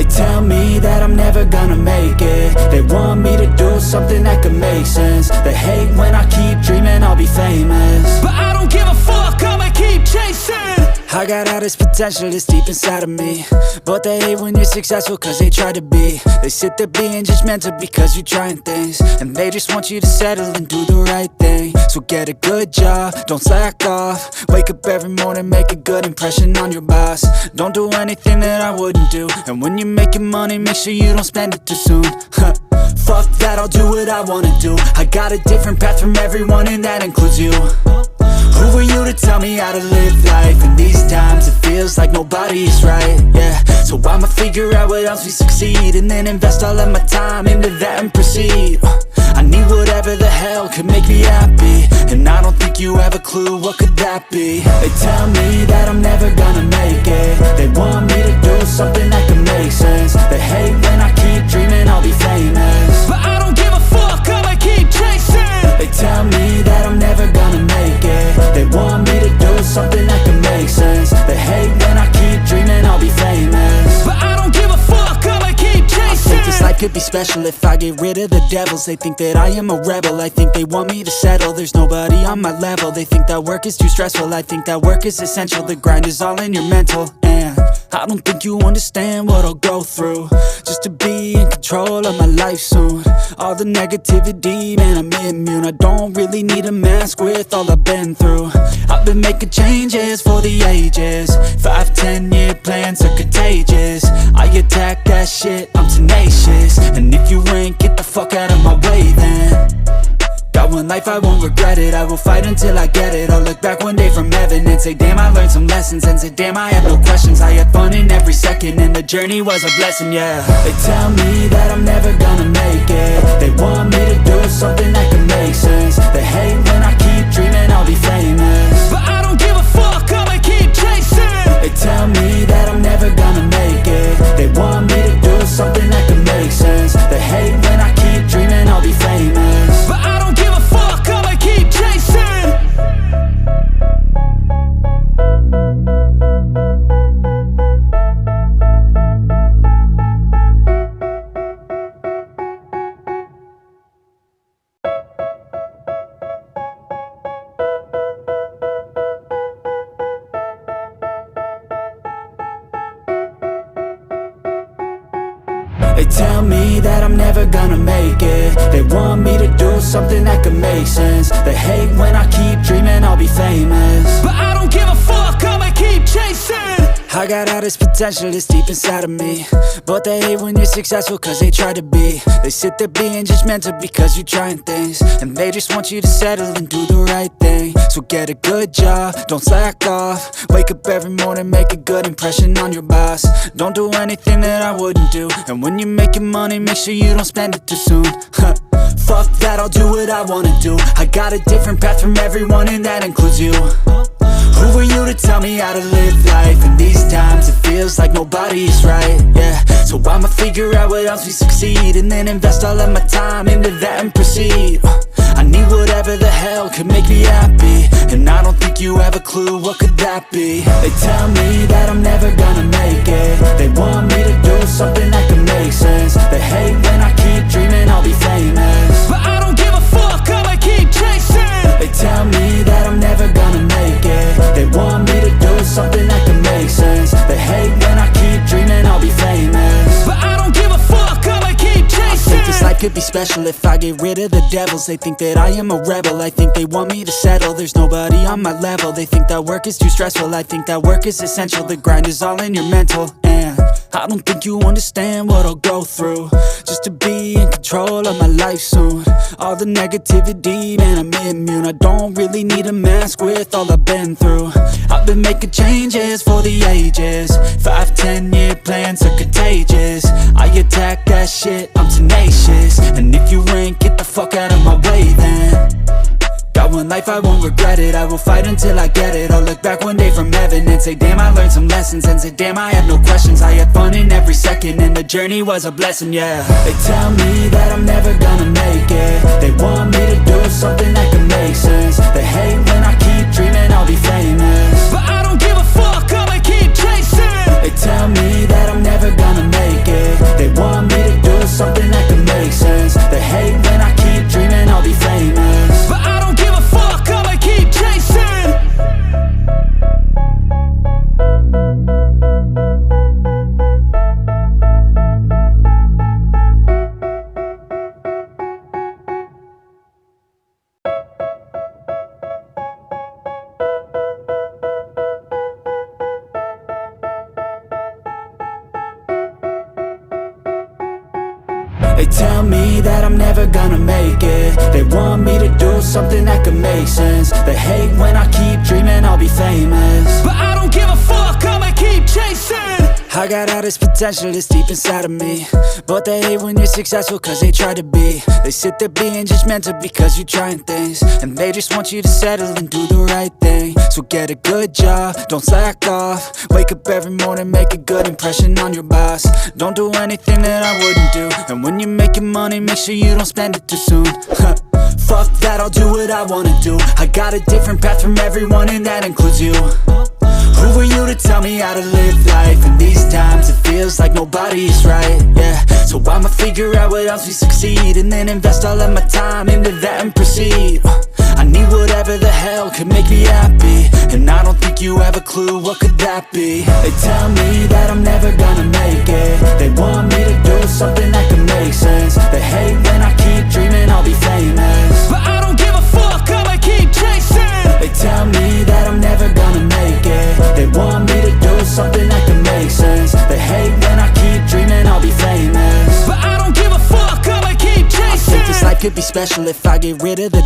tell me that I'm never gonna make it. They want me to do something that could make sense. They hate when I keep dreaming I'll be famous, but I don't give a fuck, I'ma keep chasing. I got all this potential that's deep inside of me, but they hate when you're successful cause they try to be. They sit there being judgmental because you're trying things, and they just want you to settle and do the right thing. So get a good job, don't slack off. Wake up every morning, make a good impression on your boss. Don't do anything that I wouldn't do, and when you're making money, make sure you don't spend it too soon. Fuck that, I'll do what I wanna do. I got a different path from everyone, and that includes you. Who are you to tell me how to live life? In these times it feels like nobody is right, yeah. So I'ma figure out what else we succeed, and then invest all of my time into that and proceed. I need whatever the hell could make me happy, and I don't think you have a clue what could that be. They tell me that I'm never gonna make it. They want me to do something that can make sense. They hate when I keep dreaming I'll be famous, but I don't give a fuck, I'ma keep chasing. They tell me that I'm never gonna make it. They want me to do something that can make sense. They hate when I keep dreaming I'll be famous, but I don't give a fuck, I'ma keep chasing. I think this life could be special if I get rid of the devils. They think that I am a rebel, I think they want me to settle. There's nobody on my level. They think that work is too stressful, I think that work is essential. The grind is all in your mental, and I don't think you understand what I'll go through just to be in control of my life soon. All the negativity, man, I'm immune. I don't really need a mask with all I've been through. I've been making changes for the ages. 5-10 year plans are contagious. I attack that shit, I'm tenacious. And if you ain't, get the fuck out of my way then. Got one life, I won't regret it. I will fight until I get it. I'll look back one day from heaven and say damn, I learned some lessons. And say damn, I have no questions. I had fun in every second, and the journey was a blessing, yeah. They tell me that I'm never gonna make it. They want me to do something that can make sense. They hate when I keep dreaming I'll be famous, but I don't give a fuck, I'ma keep chasing. They tell me that I'm never gonna make it. They want me to do something that can make sense. They hate when I keep dreaming I'll be famous, but I don't give a fuck, I'ma keep chasing. They tell me that I'm never gonna make it. They want me to do something that can make sense. They hate when I keep dreaming I'll be famous, but I don't give a fuck, I'ma keep chasing. I got all this potential that's deep inside of me, but they hate when you're successful cause they try to be. They sit there being judgmental because you're trying things, and they just want you to settle and do the right thing. So get a good job, don't slack off. Wake up every morning, make a good impression on your boss. Don't do anything that I wouldn't do, and when you're making money, make sure you don't spend it too soon. Fuck that, I'll do what I wanna do. I got a different path from everyone, and that includes you. Who are you to tell me how to live life? In these times it feels like nobody is right, yeah. So I'ma figure out what else we succeed, and then invest all of my time into that and proceed. I need whatever the hell could make me happy, and I don't think you have a clue what could that be. They tell me that I'm never gonna make it. They want me to do something that can make sense. They hate when I keep dreaming I'll be famous, but I don't give a fuck, I'ma keep chasing. They tell me that I'm never gonna make it. They want me to do something that can make sense. They hate when I keep dreaming I'll be famous, but I don't give a fuck, I'ma keep chasing. I think this life could be special if I get rid of the devils. They think that I am a rebel, I think they want me to settle. There's nobody on my level. They think that work is too stressful, I think that work is essential. The grind is all in your mental, and I don't think you understand what I'll go through just to be in control of my life soon. All the negativity, man, I'm immune. I don't really need a mask with all I've been through. I've been making changes for the ages. 5-10 year plans are contagious. I attack that shit, I'm tenacious. And if you ain't, get the fuck out of my way then. Got one life, I won't regret it. I will fight until I get it. I'll look back one day from heaven and say damn, I learned some lessons. And say damn, I have no questions. I had fun in every second, and the journey was a blessing, yeah. They tell me that I'm never gonna make it. They want me to do something that can make sense. They hate when I keep dreaming I'll be famous, but I don't give a fuck, I'ma keep chasing. They tell me that I'm never gonna make it. tell me that I'm never gonna make it. They want me to do something that could make sense. They hate when I keep dreaming I'll be famous, but I don't give a fuck, I'ma keep chasing. I got all this potential that's deep inside of me, but they hate when you're successful cause they try to be. They sit there being judgmental because you're trying things, and they just want you to settle and do the right thing. So get a good job, don't slack off. Wake up every morning, make a good impression on your boss. Don't do anything that I wouldn't do, and when you're making money, make sure you don't spend it too soon. Fuck that, I'll do what I wanna do. I got a different path from everyone and that includes you. Who are you to tell me how to live life? In these times it feels like nobody is right, yeah. So I'ma figure out what else we succeed, and then invest all of my time into that and proceed. I need whatever the hell could make me happy, and I don't think you have a clue what could that be. They tell me that I'm never gonna make it. They want me to do something that could make sense. They hate when I keep dreaming I'll be famous, but I don't give a fuck, I'ma keep chasing. They tell me that I'm never gonna make it. They want me to do something that can make sense. They hate when I keep dreaming I'll be famous, but I don't give a fuck, I'ma keep chasing. I think this life could be special if I get rid of the